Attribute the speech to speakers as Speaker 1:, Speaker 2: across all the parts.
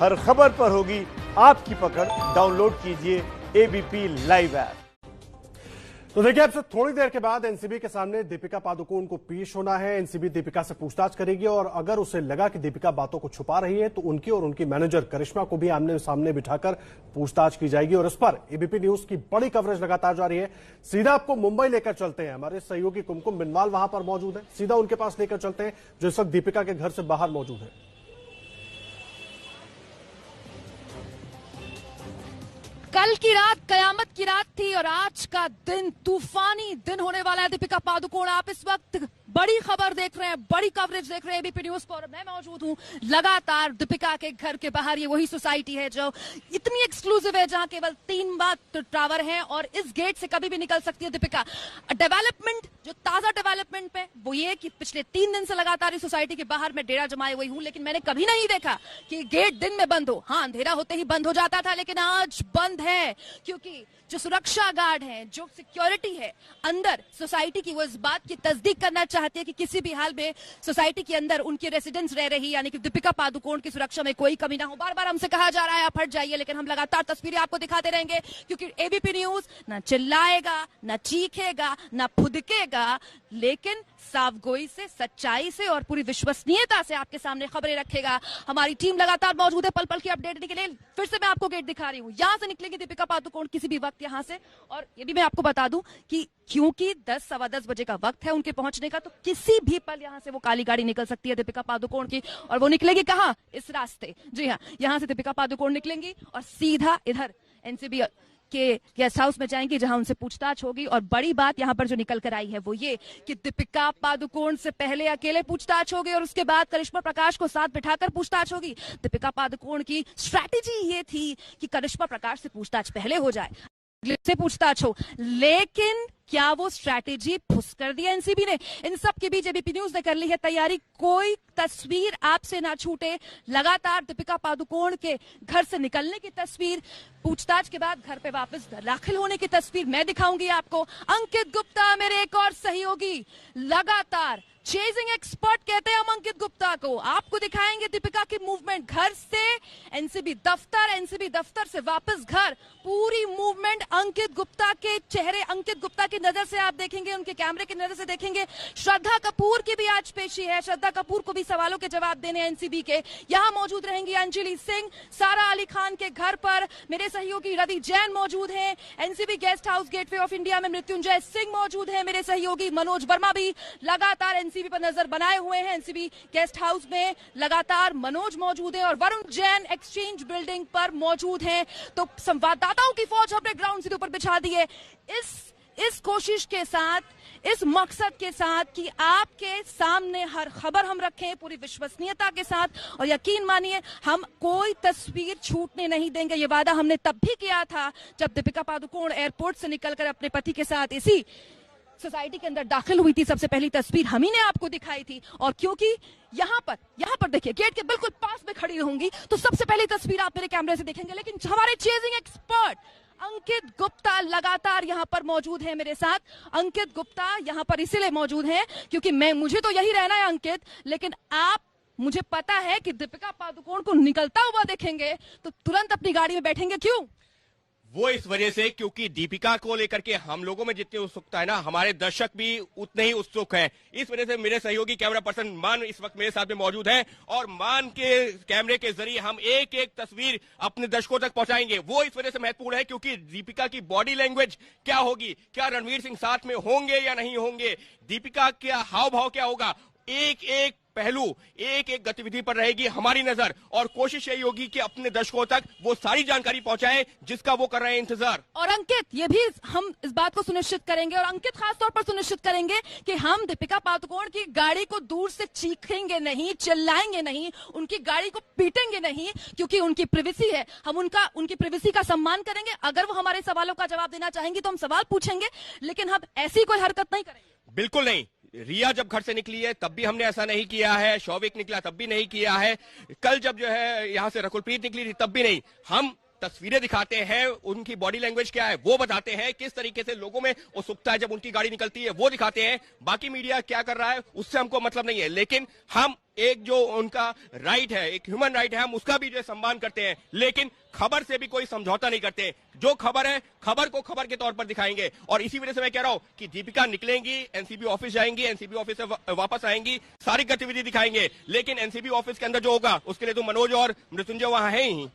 Speaker 1: हर खबर पर होगी आपकी पकड़। डाउनलोड कीजिए एबीपी लाइव ऐप।
Speaker 2: तो देखिए, अब से थोड़ी देर के बाद एनसीबी के सामने दीपिका पादुकोण को पेश होना है। एनसीबी दीपिका से पूछताछ करेगी और अगर उसे लगा कि दीपिका बातों को छुपा रही है तो उनकी और उनकी मैनेजर करिश्मा को भी आमने सामने बिठाकर पूछताछ की जाएगी। और इस पर एबीपी न्यूज की बड़ी कवरेज लगातार जारी है। सीधा आपको मुंबई लेकर चलते हैं। हमारे सहयोगी कुमकुम बिनवाल वहां पर मौजूद है। सीधा उनके पास लेकर चलते हैं जो इस वक्त दीपिका के घर से बाहर मौजूद है।
Speaker 3: कल की रात कयामत की रात थी और आज का दिन तूफानी दिन होने वाला है। दीपिका पादुकोण, आप इस वक्त बड़ी खबर देख रहे हैं, बड़ी कवरेज देख रहे हैं एबीपी न्यूज पर। मैं मौजूद हूं लगातार दीपिका के घर के बाहर। ये वही सोसाइटी है जो इतनी एक्सक्लूसिव है, जहां केवल 3 बात टावर हैं और इस गेट से कभी भी निकल सकती है दीपिका। डेवलपमेंट, जो ताजा डेवलपमेंट पे, वो ये कि पिछले 3 दिन से लगातार इस सोसाइटी के बाहर मैं डेरा जमाए हुई हूं, लेकिन मैंने कभी नहीं देखा कि गेट दिन में बंद हो। हाँ, अंधेरा होते ही बंद हो जाता था, लेकिन आज बंद है क्योंकि जो सुरक्षा गार्ड हैं, जो सिक्योरिटी है अंदर सोसाइटी की, वो इस बात की तस्दीक करना चाहती है कि किसी भी हाल में सोसाइटी के अंदर उनकी रेसिडेंस रह रही, यानी कि दीपिका पादुकोण की सुरक्षा में कोई कमी ना हो। बार बार हमसे कहा जा रहा है आप हट जाइए, लेकिन हम लगातार तस्वीरें आपको दिखाते रहेंगे क्योंकि एबीपी न्यूज ना चिल्लाएगा, ना चीखेगा, ना फुदकेगा, लेकिन साफगोई से, सच्चाई से और पूरी विश्वसनीयता से आपके सामने खबरें रखेगा। हमारी टीम लगातार मौजूद है पल पल की अपडेट देने के लिए। फिर से मैं आपको गेट दिखा रही हूँ, यहां से निकलेंगे दीपिका पादुकोण किसी भी वक्त यहां से। और ये भी मैं आपको बता दूं कि क्योंकि 10 सवा 10 बजे का वक्त है उनके पहुंचने का, तो किसी भी पल यहां से वो काली गाड़ी निकल सकती है दीपिका पादुकोण की। और वो निकलेगी कहां? इस रास्ते। जी हाँ, यहां से दीपिका पादुकोण निकलेंगी और सीधा इधर एनसीबी के गेस्ट हाउस में जाएंगी, जहां उनसे पूछताछ होगी। और बड़ी बात यहां पर जो निकल कर आई है वो ये कि दीपिका पादुकोण से पहले अकेले पूछताछ होगी और उसके बाद करिश्मा प्रकाश को साथ बिठाकर पूछताछ होगी। दीपिका पादुकोण की स्ट्रैटेजी ये थी कि करिश्मा प्रकाश से पूछताछ पहले हो जाए, से पूछताछ हो, लेकिन क्या वो स्ट्रैटेजी फुस कर दिया एनसीबी ने? इन सब के बीच एबीपी न्यूज ने कर ली है तैयारी, कोई तस्वीर आपसे ना छूटे। लगातार दीपिका पादुकोण के घर से निकलने की तस्वीर, पूछताछ के बाद घर पे वापस दाखिल होने की तस्वीर मैं दिखाऊंगी आपको। अंकित गुप्ता मेरे एक और सहयोगी, लगातार चेजिंग एक्सपर्ट कहते हैं हम अंकित गुप्ता को। आपको दिखाएंगे दीपिका की मूवमेंट, घर से एनसीबी दफ्तर, एनसीबी दफ्तर से वापस घर, पूरी मूवमेंट अंकित गुप्ता के चेहरे, अंकित गुप्ता की नजर से आप देखेंगे, उनके कैमरे की नजर से देखेंगे। श्रद्धा कपूर की भी आज पेशी है, श्रद्धा कपूर को भी सवालों के जवाब देने एनसीबी के। यहां मौजूद रहेंगी अंजलि सिंह। सारा अली खान के घर पर मेरे सहयोगी रवि जैन मौजूद हैं। NCB guest house gateway of India में मृत्युंजय सिंह मौजूद हैं। मेरे सहयोगी मनोज वर्मा भी लगातार एनसीबी पर नजर बनाए हुए हैं। एनसीबी गेस्ट हाउस में लगातार मनोज मौजूद हैं और वरुण जैन एक्सचेंज बिल्डिंग पर मौजूद हैं। तो संवाददाताओं की फौज अपने ग्राउंड से ऊपर बिछा दी है इस कोशिश के साथ, इस मकसद के साथ कि आपके सामने हर खबर हम रखें पूरी विश्वसनीयता के साथ। और यकीन मानिए, हम कोई तस्वीर छूटने नहीं देंगे। ये वादा हमने तब भी किया था जब दीपिका पादुकोण एयरपोर्ट से निकलकर अपने पति के साथ इसी सोसाइटी के अंदर दाखिल हुई थी। सबसे पहली तस्वीर हम ही ने आपको दिखाई थी। और क्योंकि यहाँ पर देखिए, गेट के बिल्कुल पास में खड़ी रहूंगी, तो सबसे पहली तस्वीर आप मेरे कैमरे से देखेंगे। लेकिन हमारे चेजिंग एक्सपर्ट अंकित गुप्ता लगातार यहाँ पर मौजूद है मेरे साथ। अंकित गुप्ता यहाँ पर इसीलिए मौजूद हैं क्योंकि मुझे तो यही रहना है अंकित, लेकिन आप, मुझे पता है कि दीपिका पादुकोण को निकलता हुआ देखेंगे तो तुरंत अपनी गाड़ी में बैठेंगे। क्यों?
Speaker 4: वो इस वजह से क्योंकि दीपिका को लेकर के हम लोगों में जितनी उत्सुकता है ना, हमारे दर्शक भी उतने ही उत्सुक हैं। इस वजह से मेरे सहयोगी कैमरा पर्सन मान इस वक्त मेरे साथ में मौजूद है और मान के कैमरे के जरिए हम एक एक तस्वीर अपने दर्शकों तक पहुंचाएंगे। वो इस वजह से महत्वपूर्ण है क्योंकि दीपिका की बॉडी लैंग्वेज क्या होगी, क्या रणवीर सिंह साथ में होंगे या नहीं होंगे, दीपिका का हाव भाव क्या होगा, एक एक पहलू, एक एक गतिविधि पर रहेगी हमारी नजर। और कोशिश यही होगी कि अपने दर्शकों तक वो सारी जानकारी पहुंचाएं जिसका वो कर रहे हैं इंतजार।
Speaker 3: और अंकित, ये भी हम इस बात को सुनिश्चित करेंगे और अंकित खासतौर पर सुनिश्चित करेंगे कि हम दीपिका पादुकोण की गाड़ी को दूर से चीखेंगे नहीं, चिल्लाएंगे नहीं, उनकी गाड़ी को पीटेंगे नहीं, क्योंकि उनकी प्रिवेसी है। हम उनकी प्रिवेसी का सम्मान करेंगे। अगर वो हमारे सवालों का जवाब देना चाहेंगी तो हम सवाल पूछेंगे, लेकिन हम ऐसी कोई हरकत नहीं करेंगे।
Speaker 4: बिल्कुल नहीं। रिया जब घर से निकली है तब भी हमने ऐसा नहीं किया है, शौविक निकला तब भी नहीं किया है, कल जब जो है यहां से रकुलप्रीत निकली थी तब भी नहीं। हम तस्वीरें दिखाते हैं, उनकी बॉडी लैंग्वेज क्या है वो बताते हैं, किस तरीके से लोगों में उत्सुकता है जब उनकी गाड़ी निकलती है वो दिखाते हैं। बाकी मीडिया क्या कर रहा है उससे हमको मतलब नहीं है, लेकिन हम एक जो उनका राइट है, एक ह्यूमन राइट है, हम उसका भी जो सम्मान करते हैं, लेकिन खबर से भी कोई समझौता नहीं करते। जो खबर है खबर को खबर के तौर पर दिखाएंगे। और इसी वजह से मैं कह रहा हूं कि दीपिका निकलेंगी, एनसीबी ऑफिस जाएंगी, एनसीबी ऑफिस से वापस आएंगी, सारी गतिविधि दिखाएंगे, लेकिन एनसीबी ऑफिस के अंदर जो होगा उसके लिए तो मनोज और मृत्युंजय वहां है ही।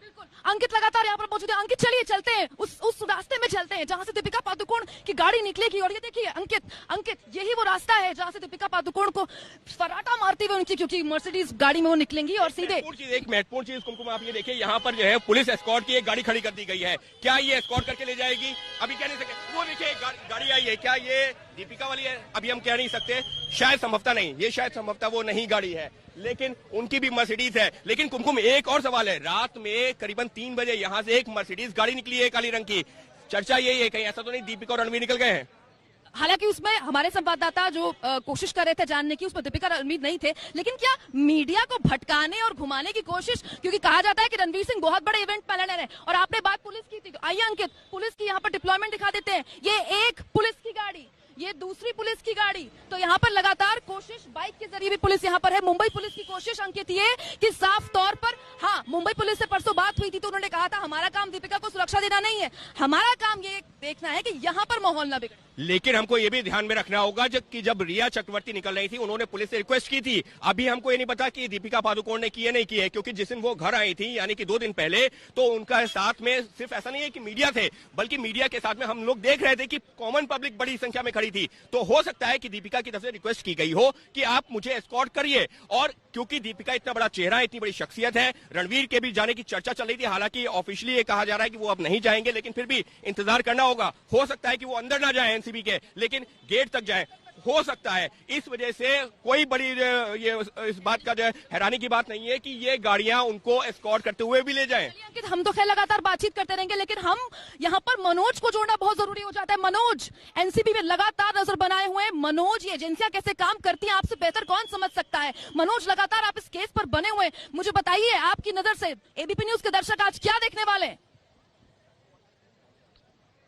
Speaker 3: अंकित लगातार यहाँ पर मौजूद है। अंकित चलिए चलते हैं उस रास्ते में चलते हैं जहां से दीपिका पादुकोण की गाड़ी निकलेगी। और ये देखिए अंकित यही वो रास्ता है जहां से दीपिका पादुकोण को फराटा मारती हुए उनकी, क्योंकि मर्सिडीज गाड़ी में वो निकलेंगी और सीधे
Speaker 4: एक महत्वपूर्ण चीज कुमकुम आप ये देखिए, यहाँ पर जो है पुलिस एस्कॉर्ट की एक गाड़ी खड़ी कर दी गई है। क्या ये एस्कॉर्ट करके ले जाएगी अभी कह नहीं सकते। वो देखिए गाड़ी आई है, क्या ये दीपिका वाली है अभी हम कह नहीं सकते, शायद संभवतः नहीं, ये शायद संभवतः वो नहीं गाड़ी है, लेकिन उनकी भी मर्सिडीज है। लेकिन कुमकुम एक और सवाल है, रात में करीबन 3 बजे यहां से एक मर्सिडीज गाड़ी निकली है काली रंग की, चर्चा यही है कहीं ऐसा तो नहीं दीपिका और रणवीर निकल गए हैं।
Speaker 3: हालांकि उसमें हमारे संवाददाता जो कोशिश कर रहे थे जानने की, उसमें दीपिका रणवीर नहीं थे, लेकिन क्या मीडिया को भटकाने और घुमाने की कोशिश, क्योंकि कहा जाता है कि रणवीर सिंह बहुत बड़े इवेंट प्लानर है। और आपने बात पुलिस की थी, आइए अंकित पुलिस की यहाँ पर डिप्लॉयमेंट दिखा देते हैं। ये एक पुलिस की गाड़ी, ये दूसरी पुलिस की गाड़ी, तो यहाँ पर लगातार कोशिश बाइक के जरिए भी पुलिस यहाँ पर है। मुंबई पुलिस की कोशिश अंकित ये कि साफ तौर पर, हाँ मुंबई पुलिस से परसों बात हुई थी तो उन्होंने कहा था हमारा काम दीपिका को सुरक्षा देना नहीं है, हमारा काम ये देखना है कि यहाँ पर माहौल ना बिगड़े।
Speaker 4: लेकिन हमको ये भी ध्यान में रखना होगा जब रिया चक्रवर्ती निकल रही थी उन्होंने पुलिस से रिक्वेस्ट की थी। अभी हमको ये नहीं पता कि दीपिका पादुकोण ने की है नहीं की है, क्योंकि जिस दिन वो घर आई थी यानी कि 2 दिन पहले, तो उनका साथ में सिर्फ ऐसा नहीं है कि मीडिया थे, बल्कि मीडिया के साथ में हम लोग देख रहे थे कि कॉमन पब्लिक बड़ी संख्या में खड़ी थी। तो हो सकता है कि दीपिका की तरफ से रिक्वेस्ट की गई हो कि आप मुझे एस्कॉर्ट करिए। और क्योंकि दीपिका इतना बड़ा चेहरा है, इतनी बड़ी शख्सियत है, रणवीर के भी जाने की चर्चा चल रही थी। हालांकि ऑफिशियली ये कहा जा रहा है कि वो अब नहीं जाएंगे, लेकिन फिर भी इंतजार करना होगा। हो सकता है कि वो अंदर ना जाए एनसीबी के, लेकिन गेट तक जाए, हो सकता है। इस वजह से कोई बड़ी ये इस बात का जो हैरानी की बात नहीं है कि ये गाड़ियां उनको एस्कॉर्ट करते हुए भी ले जाएं।
Speaker 3: हम तो खैर लगातार बातचीत करते रहेंगे, लेकिन हम यहाँ पर मनोज को जोड़ना बहुत जरूरी हो जाता है। मनोज एनसीबी में लगातार नजर बनाए हुए हैं। मनोज, ये एजेंसियां कैसे काम करती हैं आपसे बेहतर कौन समझ सकता है। मनोज लगातार आप इस केस पर बने हुए हैं, मुझे बताइए आपकी नजर से एबीपी न्यूज के दर्शक आज क्या देखने वाले हैं।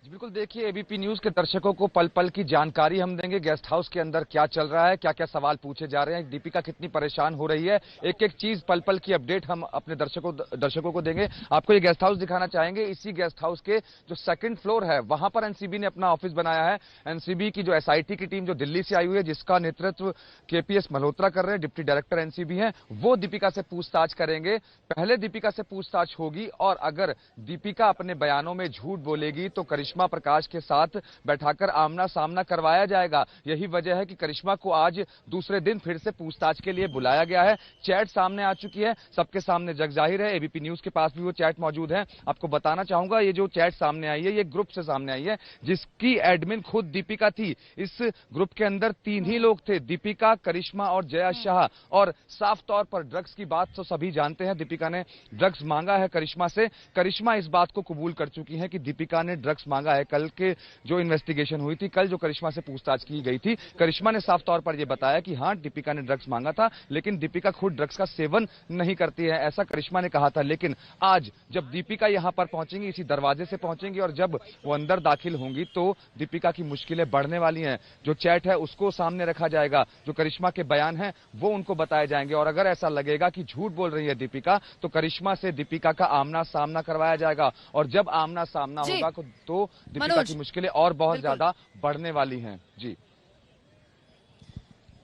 Speaker 5: बिल्कुल, देखिए एबीपी न्यूज के दर्शकों को पल पल की जानकारी हम देंगे। गेस्ट हाउस के अंदर क्या चल रहा है, क्या क्या सवाल पूछे जा रहे हैं, दीपिका कितनी परेशान हो रही है, एक एक चीज पल पल की अपडेट हम अपने दर्शकों को देंगे। आपको ये गेस्ट हाउस दिखाना चाहेंगे। इसी गेस्ट हाउस के जो 2nd फ्लोर है वहां पर एनसीबी ने अपना ऑफिस बनाया है। एनसीबी की जो एसआईटी की टीम जो दिल्ली से आई हुई है, जिसका नेतृत्व केपीएस मल्होत्रा कर रहे हैं, डिप्टी डायरेक्टर एनसीबी हैं, वो दीपिका से पूछताछ करेंगे। पहले दीपिका से पूछताछ होगी और अगर दीपिका अपने बयानों में झूठ बोलेगी तो करिश्मा प्रकाश के साथ बैठाकर आमना सामना करवाया जाएगा। यही वजह है कि करिश्मा को आज दूसरे दिन फिर से पूछताछ के लिए बुलाया गया है। चैट सामने आ चुकी है, सबके सामने जग जाहिर है। एबीपी न्यूज के पास भी वो चैट मौजूद है। आपको बताना चाहूंगा, ये जो चैट सामने आई है ये ग्रुप से सामने आई है, जिसकी एडमिन खुद दीपिका थी। इस ग्रुप के अंदर 3 ही लोग थे, दीपिका, करिश्मा और जया शाह। और साफ तौर पर ड्रग्स की बात तो सभी जानते हैं, दीपिका ने ड्रग्स मांगा है करिश्मा से। करिश्मा इस बात को कबूल कर चुकी है कि दीपिका ने ड्रग्स मांगा है। कल के जो इन्वेस्टिगेशन हुई थी, कल जो करिश्मा से पूछताछ की गई थी, करिश्मा ने साफ तौर पर यह बताया कि हां दीपिका ने ड्रग्स मांगा था, लेकिन दीपिका खुद ड्रग्स का सेवन नहीं करती है, ऐसा करिश्मा ने कहा था। लेकिन आज जब दीपिका यहां पर पहुंचेंगी, इसी दरवाजे से पहुंचेंगी और जब वो अंदर दाखिल होंगी तो दीपिका की मुश्किलें बढ़ने वाली हैं। जो चैट है उसको सामने रखा जाएगा, जो करिश्मा के बयान हैं वो उनको बताए जाएंगे। और अगर ऐसा लगेगा कि झूठ बोल रही है दीपिका, तो करिश्मा से दीपिका का आमना सामना करवाया जाएगा। और जब आमना सामना होगा तो दीपिका की मुश्किलें और बहुत ज्यादा बढ़ने वाली हैं। जी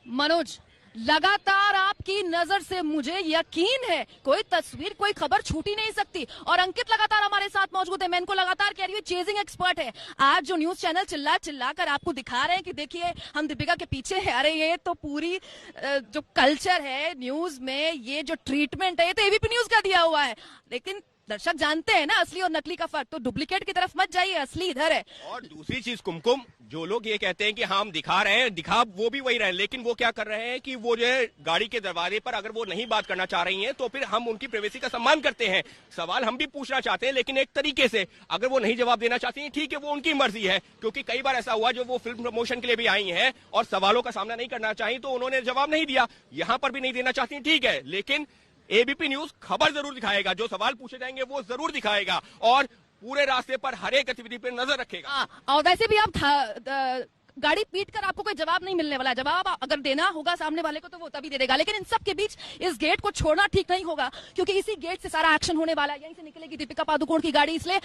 Speaker 3: मनोज, लगातार आपकी नजर से मुझे यकीन है कोई तस्वीर, कोई खबर छूटी नहीं सकती। और अंकित लगातार हमारे साथ मौजूद है। मैं इनको लगातार कह रही हूँ चेजिंग एक्सपर्ट है। आज जो न्यूज चैनल चिल्ला कर आपको दिखा रहे हैं कि देखिए हम दीपिका के पीछे हैं, अरे ये तो पूरी जो कल्चर है न्यूज में, ये जो ट्रीटमेंट है, ये तो एबीपी न्यूज का दिया हुआ है। लेकिन दर्शक जानते हैं ना असली और नकली का फर्क, तो डुप्लीकेट की तरफ मत जाइए, असली इधर है।
Speaker 4: और दूसरी चीज कुमकुम, जो लोग ये कहते हैं कि हम दिखा रहे हैं, दिखा वो भी वही रहे हैं, लेकिन वो क्या कर रहे हैं कि वो जो है गाड़ी के दरवाजे पर अगर वो नहीं बात करना चाह रही हैं तो फिर हम उनकी प्राइवेसी का सम्मान करते हैं। सवाल हम भी पूछना चाहते हैं, लेकिन एक तरीके से। अगर वो नहीं जवाब देना चाहती हैं, ठीक है, वो उनकी मर्जी है। क्योंकि कई बार ऐसा हुआ जो वो फिल्म प्रमोशन के लिए भी आई हैं और सवालों का सामना नहीं करना चाहिए तो उन्होंने जवाब नहीं दिया। यहां पर भी नहीं देना चाहती, ठीक है, लेकिन एबीपी न्यूज खबर जरूर दिखाएगा, जो सवाल पूछे जाएंगे वो जरूर दिखाएगा और पूरे रास्ते पर हर एक गतिविधि पर नजर रखेगा।
Speaker 3: और वैसे भी आप गाड़ी पीट कर आपको कोई जवाब नहीं मिलने वाला है। जवाब अगर देना होगा सामने वाले को तो वो तभी दे देगा, लेकिन इन सब के बीच इस गेट को छोड़ना ठीक नहीं होगा, क्योंकि इसी गेट से सारा एक्शन होने वाला है। यहीं से निकलेगी दीपिका पादुकोण की गाड़ी, इसलिए